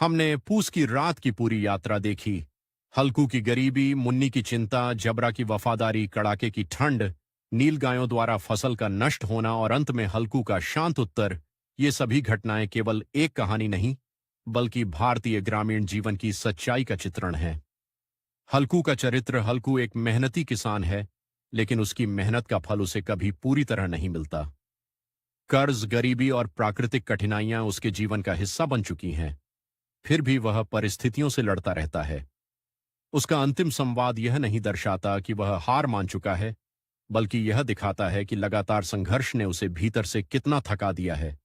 हमने पूस की रात की पूरी यात्रा देखी। हल्कू की गरीबी, मुन्नी की चिंता, जबरा की वफादारी, कड़ाके की ठंड, नीलगायों द्वारा फसल का नष्ट होना और अंत में हल्कू का शांत उत्तर। ये सभी घटनाएं केवल एक कहानी नहीं, बल्कि भारतीय ग्रामीण जीवन की सच्चाई का चित्रण है। हल्कू का चरित्र। हल्कू एक मेहनती किसान है, लेकिन उसकी मेहनत का फल उसे कभी पूरी तरह नहीं मिलता। कर्ज, गरीबी और प्राकृतिक कठिनाइयां उसके जीवन का हिस्सा बन चुकी हैं। फिर भी वह परिस्थितियों से लड़ता रहता है। उसका अंतिम संवाद यह नहीं दर्शाता कि वह हार मान चुका है, बल्कि यह दिखाता है कि लगातार संघर्ष ने उसे भीतर से कितना थका दिया है।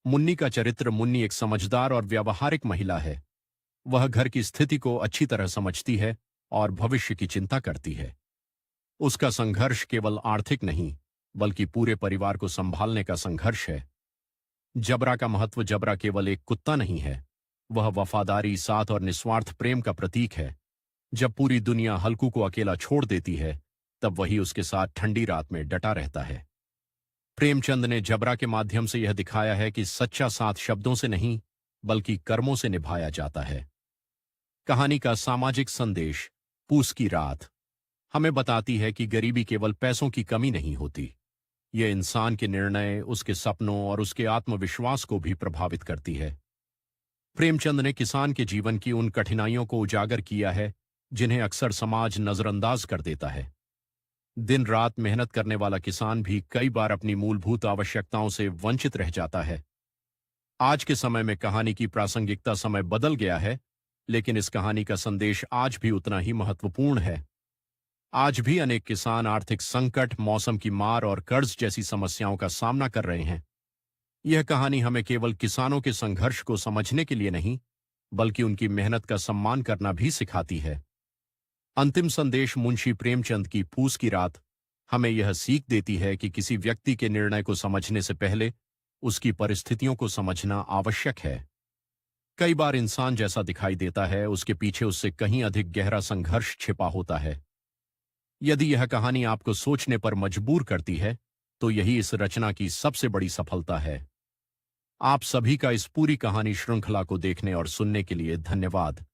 मुन्नी का चरित्र। मुन्नी एक समझदार और व्यावहारिक महिला है। वह घर की स्थिति को अच्छी तरह समझती है और भविष्य की चिंता करती है। उसका संघर्ष केवल आर्थिक नहीं, बल्कि पूरे परिवार को संभालने का संघर्ष है। जबरा का महत्व। जबरा केवल एक कुत्ता नहीं है, वह वफादारी, साथ और निस्वार्थ प्रेम का प्रतीक है। जब पूरी दुनिया हल्कू को अकेला छोड़ देती है, तब वही उसके साथ ठंडी रात में डटा रहता है। प्रेमचंद ने जबरा के माध्यम से यह दिखाया है कि सच्चा साथ शब्दों से नहीं, बल्कि कर्मों से निभाया जाता है। कहानी का सामाजिक संदेश। पूस की रात हमें बताती है कि गरीबी केवल पैसों की कमी नहीं होती। यह इंसान के निर्णय, उसके सपनों और उसके आत्मविश्वास को भी प्रभावित करती है। प्रेमचंद ने किसान के जीवन की उन कठिनाइयों को उजागर किया है जिन्हें अक्सर समाज नजरअंदाज कर देता है। दिन रात मेहनत करने वाला किसान भी कई बार अपनी मूलभूत आवश्यकताओं से वंचित रह जाता है। आज के समय में कहानी की प्रासंगिकता समय बदल गया है, लेकिन इस कहानी का संदेश आज भी उतना ही महत्वपूर्ण है। आज भी अनेक किसान आर्थिक संकट, मौसम की मार और कर्ज जैसी समस्याओं का सामना कर रहे हैं। यह कहानी हमें केवल किसानों के संघर्ष को समझने के लिए नहीं, बल्कि उनकी मेहनत का सम्मान करना भी सिखाती है। अंतिम संदेश। मुंशी प्रेमचंद की पूस की रात हमें यह सीख देती है कि किसी व्यक्ति के निर्णय को समझने से पहले उसकी परिस्थितियों को समझना आवश्यक है। कई बार इंसान जैसा दिखाई देता है, उसके पीछे उससे कहीं अधिक गहरा संघर्ष छिपा होता है। यदि यह कहानी आपको सोचने पर मजबूर करती है, तो यही इस रचना की सबसे बड़ी सफलता है। आप सभी का इस पूरी कहानी श्रृंखला को देखने और सुनने के लिए धन्यवाद।